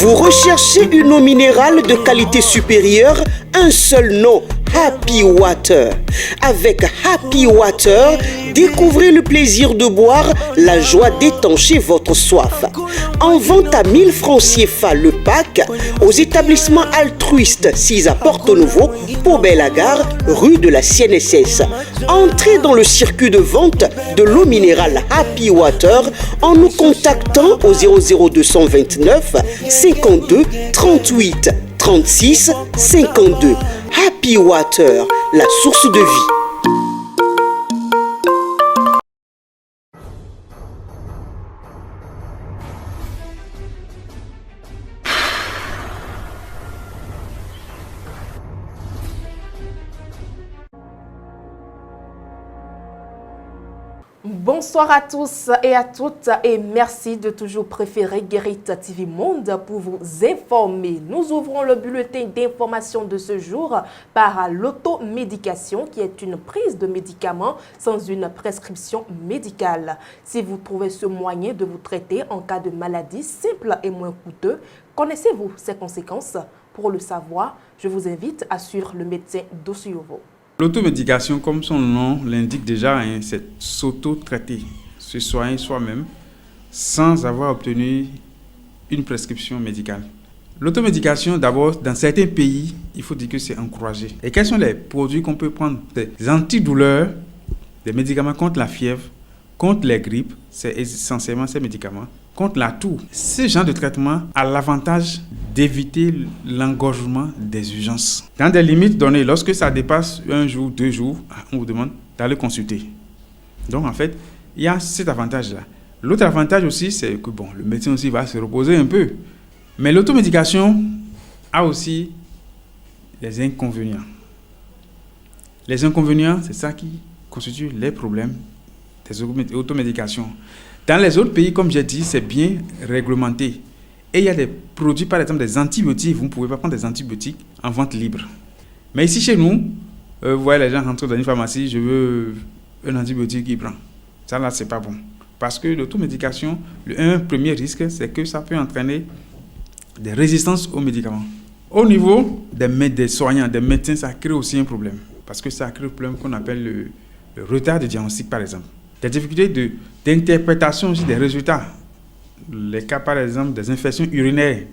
Vous recherchez une eau minérale de qualité supérieure? Un seul nom, Happy Water. Avec Happy Water, découvrez le plaisir de boire, la joie d'étancher votre soif. En vente à 1000 francs CFA le pack, aux établissements altruistes 6 à Porto-Nouveau, Pau-Belle-Gare, rue de la CNSS. Entrez dans le circuit de vente de l'eau minérale Happy Water en nous contactant au 00229 52 38 36 52. Happy Water, la source de vie. Bonsoir à tous et à toutes et merci de toujours préférer Guérit TV Monde pour vous informer. Nous ouvrons le bulletin d'information de ce jour par l'automédication qui est une prise de médicaments sans une prescription médicale. Si vous trouvez ce moyen de vous traiter en cas de maladie simple et moins coûteux, connaissez-vous ses conséquences? Pour le savoir, je vous invite à suivre le médecin Dossiovo. L'automédication, comme son nom l'indique déjà, c'est s'auto-traiter, se soigner soi-même sans avoir obtenu une prescription médicale. L'automédication, d'abord, dans certains pays, il faut dire que c'est encouragé. Et quels sont les produits qu'on peut prendre? Des antidouleurs, des médicaments contre la fièvre, contre les grippes, c'est essentiellement ces médicaments, contre la toux. Ce genre de traitement a l'avantage d'éviter l'engorgement des urgences. Dans des limites données, lorsque ça dépasse 1 jour, 2 jours, on vous demande d'aller consulter. Donc en fait, il y a cet avantage-là. L'autre avantage aussi, c'est que le médecin aussi va se reposer un peu. Mais l'automédication a aussi des inconvénients. Les inconvénients, c'est ça qui constitue les problèmes des automédications. Dans les autres pays, comme j'ai dit, c'est bien réglementé. Et il y a des produits, par exemple des antibiotiques. Vous ne pouvez pas prendre des antibiotiques en vente libre. Mais ici, chez nous, vous voyez les gens rentrer dans une pharmacie, je veux un antibiotique qu'ils prennent. Ça, là, c'est pas bon. Parce que l'automédication, un premier risque, c'est que ça peut entraîner des résistances aux médicaments. Au niveau des soignants, des médecins, ça crée aussi un problème. Parce que ça crée un problème qu'on appelle le retard de diagnostic, par exemple. Des difficultés d'interprétation aussi des résultats. Les cas, par exemple, des infections urinaires,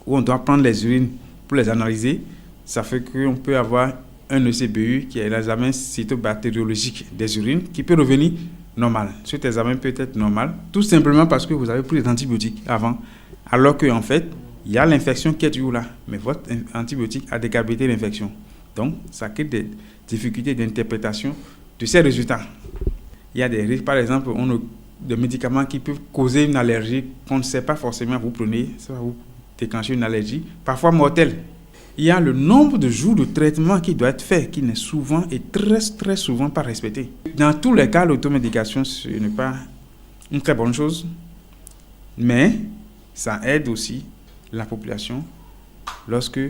où on doit prendre les urines pour les analyser, ça fait qu'on peut avoir un ECBU, qui est l'examen cytobactériologique des urines, qui peut revenir normal. Cet examen peut être normal, tout simplement parce que vous avez pris des antibiotiques avant, alors qu'en fait, il y a l'infection qui est toujours là, mais votre antibiotique a décapité l'infection. Donc, ça crée des difficultés d'interprétation de ces résultats. Il y a des risques, par exemple, des médicaments qui peuvent causer une allergie qu'on ne sait pas forcément, vous prenez, ça va vous déclencher une allergie, parfois mortelle. Il y a le nombre de jours de traitement qui doit être fait, qui n'est souvent et très, très souvent pas respecté. Dans tous les cas, l'automédication, ce n'est pas une très bonne chose, mais ça aide aussi la population lorsque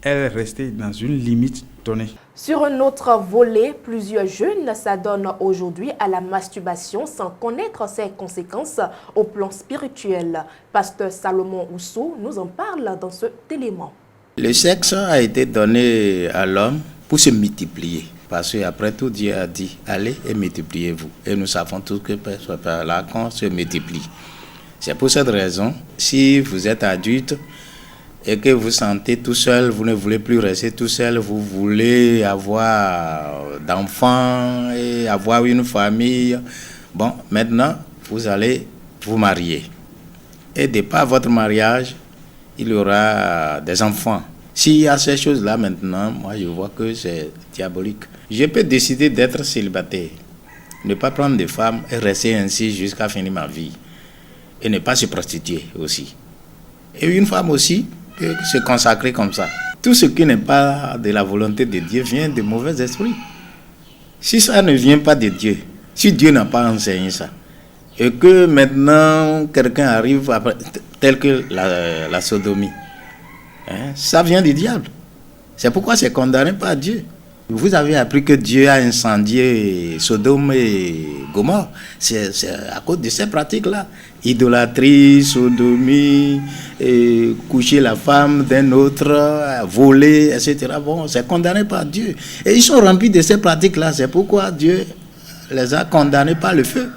elle est restée dans une limite donnée. Sur un autre volet, plusieurs jeunes s'adonnent aujourd'hui à la masturbation sans connaître ses conséquences au plan spirituel. Pasteur Salomon Oussou nous en parle dans cet élément. Le sexe a été donné à l'homme pour se multiplier. Parce qu'après tout, Dieu a dit, allez et multipliez-vous. Et nous savons tous que par là qu'on se multiplie. C'est pour cette raison, si vous êtes adulte, et que vous sentez tout seul, vous ne voulez plus rester tout seul, vous voulez avoir d'enfants et avoir une famille. Bon, maintenant, vous allez vous marier. Et de par votre mariage, il y aura des enfants. S'il y a ces choses-là maintenant, moi je vois que c'est diabolique. Je peux décider d'être célibataire, ne pas prendre de femmes et rester ainsi jusqu'à finir ma vie. Et ne pas se prostituer aussi. Et une femme aussi peut se consacrer comme ça. Tout ce qui n'est pas de la volonté de Dieu vient de mauvais esprits. Si ça ne vient pas de Dieu, si Dieu n'a pas enseigné ça, et que maintenant quelqu'un arrive après, tel que la sodomie, ça vient du diable. C'est pourquoi c'est condamné par Dieu. Vous avez appris que Dieu a incendié Sodome et Gomorrhe. C'est à cause de ces pratiques-là. Idolâtrie, sodomie, coucher la femme d'un autre, voler, etc. Bon, c'est condamné par Dieu. Et ils sont remplis de ces pratiques-là. C'est pourquoi Dieu les a condamnés par le feu.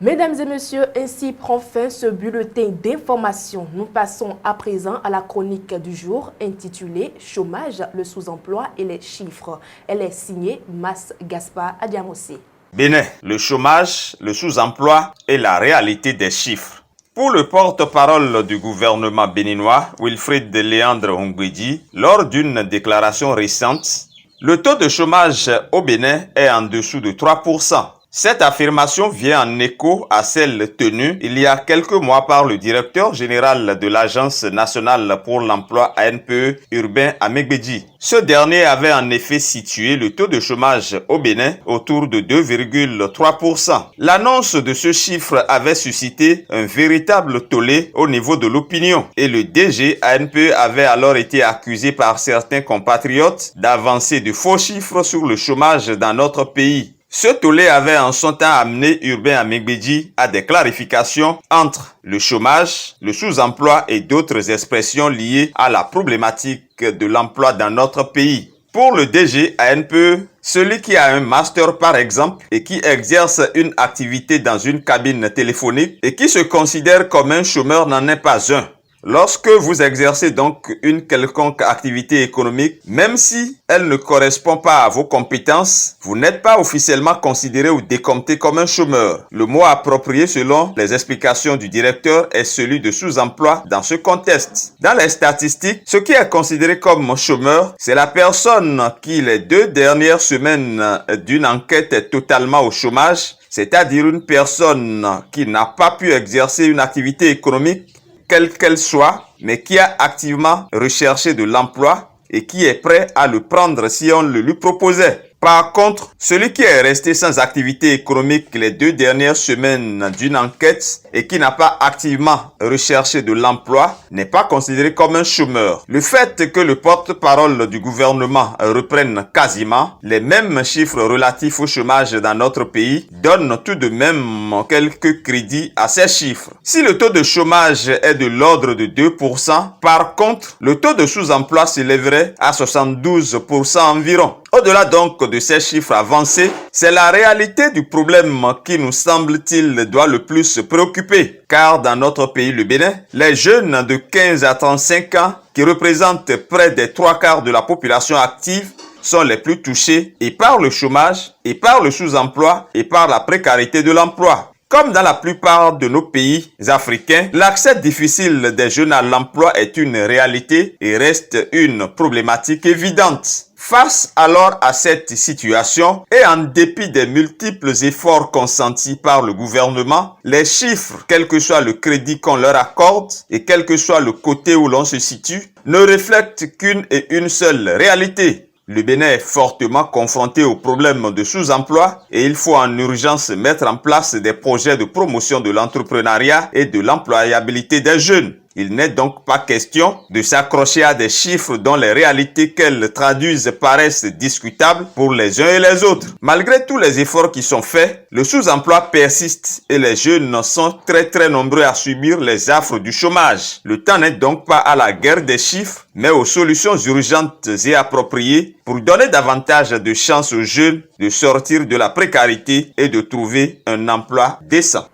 Mesdames et messieurs, ainsi prend fin ce bulletin d'information. Nous passons à présent à la chronique du jour intitulée « Chômage, le sous-emploi et les chiffres ». Elle est signée Mas Gaspard Adiamossi. Bénin, le chômage, le sous-emploi et la réalité des chiffres. Pour le porte-parole du gouvernement béninois, Wilfried Léandre Ongwedji, lors d'une déclaration récente, le taux de chômage au Bénin est en dessous de 3%. Cette affirmation vient en écho à celle tenue il y a quelques mois par le directeur général de l'Agence nationale pour l'emploi ANPE, Urbain Amegbedji. Ce dernier avait en effet situé le taux de chômage au Bénin autour de 2,3%. L'annonce de ce chiffre avait suscité un véritable tollé au niveau de l'opinion et le DG ANPE avait alors été accusé par certains compatriotes d'avancer de faux chiffres sur le chômage dans notre pays. Ce tollé avait en son temps amené Urbain Amegbedji à des clarifications entre le chômage, le sous-emploi et d'autres expressions liées à la problématique de l'emploi dans notre pays. Pour le DG ANPE, celui qui a un master par exemple et qui exerce une activité dans une cabine téléphonique et qui se considère comme un chômeur n'en est pas un. Lorsque vous exercez donc une quelconque activité économique, même si elle ne correspond pas à vos compétences, vous n'êtes pas officiellement considéré ou décompté comme un chômeur. Le mot approprié selon les explications du directeur est celui de sous-emploi dans ce contexte. Dans les statistiques, ce qui est considéré comme chômeur, c'est la personne qui les 2 dernières semaines d'une enquête est totalement au chômage, c'est-à-dire une personne qui n'a pas pu exercer une activité économique quelle qu'elle soit, mais qui a activement recherché de l'emploi et qui est prêt à le prendre si on le lui proposait. Par contre, celui qui est resté sans activité économique les 2 dernières semaines d'une enquête et qui n'a pas activement recherché de l'emploi n'est pas considéré comme un chômeur. Le fait que le porte-parole du gouvernement reprenne quasiment les mêmes chiffres relatifs au chômage dans notre pays donne tout de même quelques crédits à ces chiffres. Si le taux de chômage est de l'ordre de 2%, par contre, le taux de sous-emploi s'élèverait à 72% environ. Au-delà donc de ces chiffres avancés, c'est la réalité du problème qui nous semble-t-il doit le plus se préoccuper. Car dans notre pays, le Bénin, les jeunes de 15 à 35 ans, qui représentent près des 3/4 de la population active, sont les plus touchés et par le chômage, et par le sous-emploi, et par la précarité de l'emploi. Comme dans la plupart de nos pays africains, l'accès difficile des jeunes à l'emploi est une réalité et reste une problématique évidente. Face alors à cette situation et en dépit des multiples efforts consentis par le gouvernement, les chiffres, quel que soit le crédit qu'on leur accorde et quel que soit le côté où l'on se situe, ne reflètent qu'une et une seule réalité. Le Bénin est fortement confronté au problème de sous-emploi et il faut en urgence mettre en place des projets de promotion de l'entrepreneuriat et de l'employabilité des jeunes. Il n'est donc pas question de s'accrocher à des chiffres dont les réalités qu'elles traduisent paraissent discutables pour les uns et les autres. Malgré tous les efforts qui sont faits, le sous-emploi persiste et les jeunes sont très nombreux à subir les affres du chômage. Le temps n'est donc pas à la guerre des chiffres, mais aux solutions urgentes et appropriées pour donner davantage de chances aux jeunes de sortir de la précarité et de trouver un emploi décent.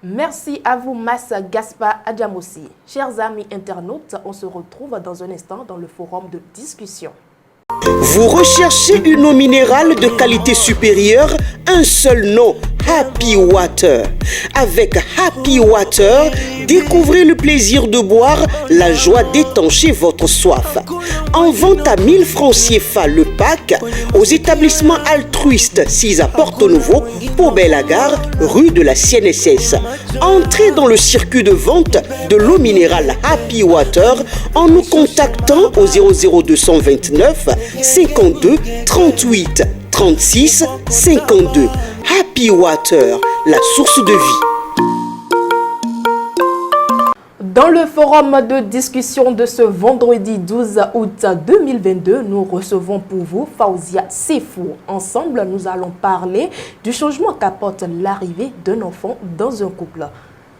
Merci à vous, Mas Gaspard Adiamossi. Chers amis internautes, on se retrouve dans un instant dans le forum de discussion. Vous recherchez une eau minérale de qualité supérieure, un seul nom, Happy Water. Avec Happy Water, découvrez le plaisir de boire, la joie d'étancher votre soif. En vente à 1000 francs CFA le pack, aux établissements altruistes 6 à Porto-Nouveau, Pau-Belle-Gare, rue de la CNSS. Entrez dans le circuit de vente de l'eau minérale Happy Water en nous contactant au 00229 52 38 36 52. Happy Water, la source de vie. Dans le forum de discussion de ce vendredi 12 août 2022, nous recevons pour vous Faouzia Sefou. Ensemble, nous allons parler du changement qu'apporte l'arrivée d'un enfant dans un couple.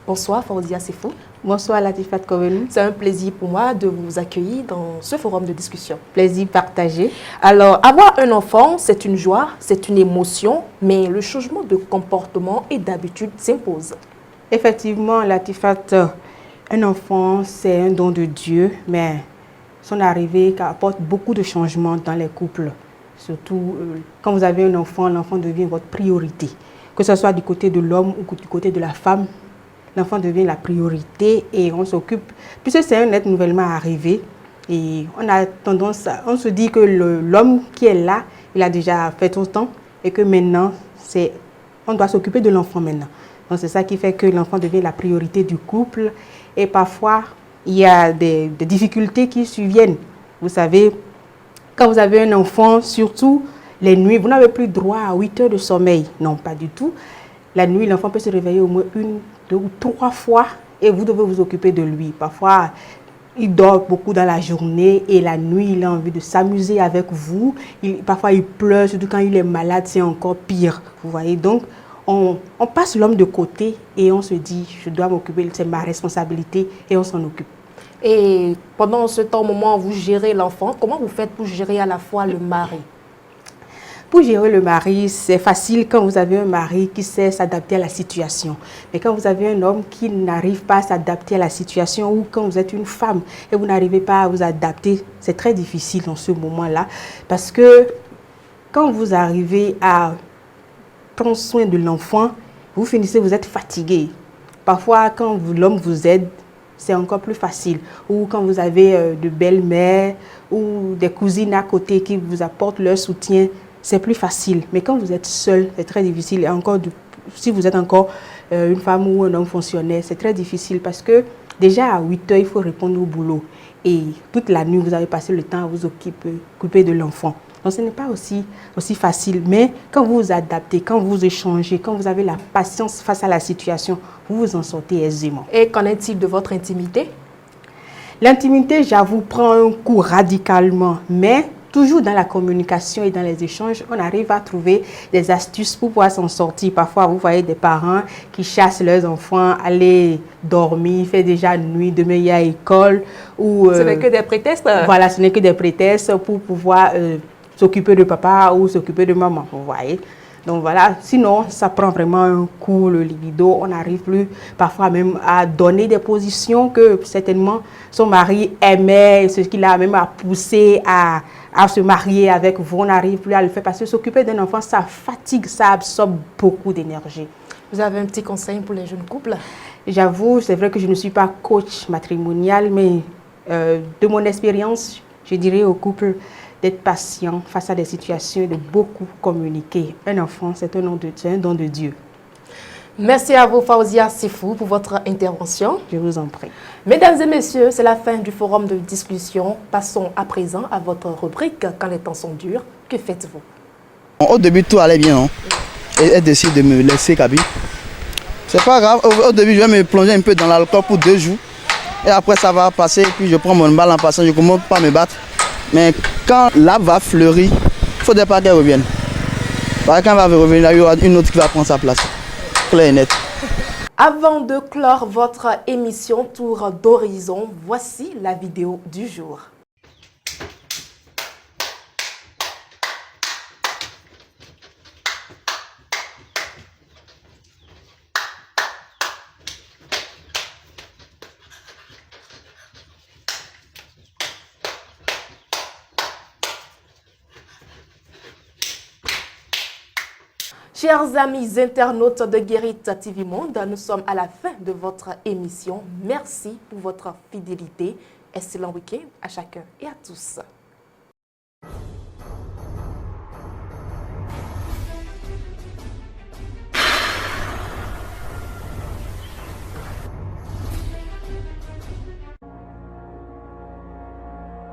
Bonsoir Faouzia Sefou. Bonsoir Latifat Kovenu. C'est un plaisir pour moi de vous accueillir dans ce forum de discussion. Plaisir partagé. Alors, avoir un enfant, c'est une joie, c'est une émotion, mais le changement de comportement et d'habitude s'impose. Effectivement, Latifat, un enfant, c'est un don de Dieu, mais son arrivée apporte beaucoup de changements dans les couples. Surtout, quand vous avez un enfant, l'enfant devient votre priorité. Que ce soit du côté de l'homme ou du côté de la femme, l'enfant devient la priorité et on s'occupe. Puisque c'est un être nouvellement arrivé, et on a tendance on se dit que l'homme qui est là, il a déjà fait son temps et que maintenant, on doit s'occuper de l'enfant maintenant. Donc c'est ça qui fait que l'enfant devient la priorité du couple. Et parfois, il y a des difficultés qui surviennent. Vous savez, quand vous avez un enfant, surtout les nuits, vous n'avez plus droit à 8 heures de sommeil. Non, pas du tout. La nuit, l'enfant peut se réveiller au moins 1, 2 ou 3 fois et vous devez vous occuper de lui. Parfois, il dort beaucoup dans la journée et la nuit, il a envie de s'amuser avec vous. Parfois, il pleure, surtout quand il est malade, c'est encore pire. Vous voyez, donc, on passe l'homme de côté et on se dit, je dois m'occuper, c'est ma responsabilité et on s'en occupe. Et pendant ce temps, au moment où vous gérez l'enfant, comment vous faites pour gérer à la fois le mari? Pour gérer le mari, c'est facile quand vous avez un mari qui sait s'adapter à la situation. Mais quand vous avez un homme qui n'arrive pas à s'adapter à la situation ou quand vous êtes une femme et vous n'arrivez pas à vous adapter, c'est très difficile dans ce moment-là. Parce que quand vous arrivez à prendre soin de l'enfant, vous finissez, vous êtes fatigué. Parfois, quand l'homme vous aide, c'est encore plus facile. Ou quand vous avez de belles-mères ou des cousines à côté qui vous apportent leur soutien, c'est plus facile. Mais quand vous êtes seul, c'est très difficile. Et encore, si vous êtes encore une femme ou un homme fonctionnaire, c'est très difficile parce que déjà à 8 heures, il faut répondre au boulot. Et toute la nuit, vous avez passé le temps à vous occuper de l'enfant. Donc, ce n'est pas aussi facile. Mais quand vous vous adaptez, quand vous échangez, quand vous avez la patience face à la situation, vous vous en sortez aisément. Et qu'en est-il de votre intimité? L'intimité, j'avoue, prend un coup radicalement. Mais toujours dans la communication et dans les échanges, on arrive à trouver des astuces pour pouvoir s'en sortir. Parfois, vous voyez des parents qui chassent leurs enfants, aller dormir, il fait déjà nuit, demain il y a école. Ce n'est que des prétextes. Voilà, ce n'est que des prétextes pour pouvoir s'occuper de papa ou s'occuper de maman, vous voyez. Donc voilà, sinon ça prend vraiment un coup, le libido, on n'arrive plus parfois même à donner des positions que certainement son mari aimait, ce qui l'a même à pousser à se marier avec vous, on n'arrive plus à le faire parce que s'occuper d'un enfant, ça fatigue, ça absorbe beaucoup d'énergie. Vous avez un petit conseil pour les jeunes couples? J'avoue, c'est vrai que je ne suis pas coach matrimonial, mais de mon expérience, je dirais aux couples d'être patient face à des situations et de beaucoup communiquer. Un enfant, c'est un don de Dieu. Merci à vous, Faouzia Sefou, pour votre intervention. Je vous en prie. Mesdames et messieurs, c'est la fin du forum de discussion. Passons à présent à votre rubrique « Quand les temps sont durs ». Que faites-vous? Au début, tout allait bien. Et elle décide de me laisser cabine. C'est pas grave. Au début, je vais me plonger un peu dans l'alcool pour 2 jours. Et après, ça va passer. Puis je prends mon balle en passant. Je ne commence pas à me battre. Mais quand l'arbre va fleurir, il ne faudrait pas qu'elle revienne. Parce que quand elle va revenir, il y aura une autre qui va prendre sa place. Clair et net. Avant de clore votre émission Tour d'horizon, voici la vidéo du jour. Chers amis internautes de Guérit TV Monde, nous sommes à la fin de votre émission. Merci pour votre fidélité. Excellent week-end à chacun et à tous.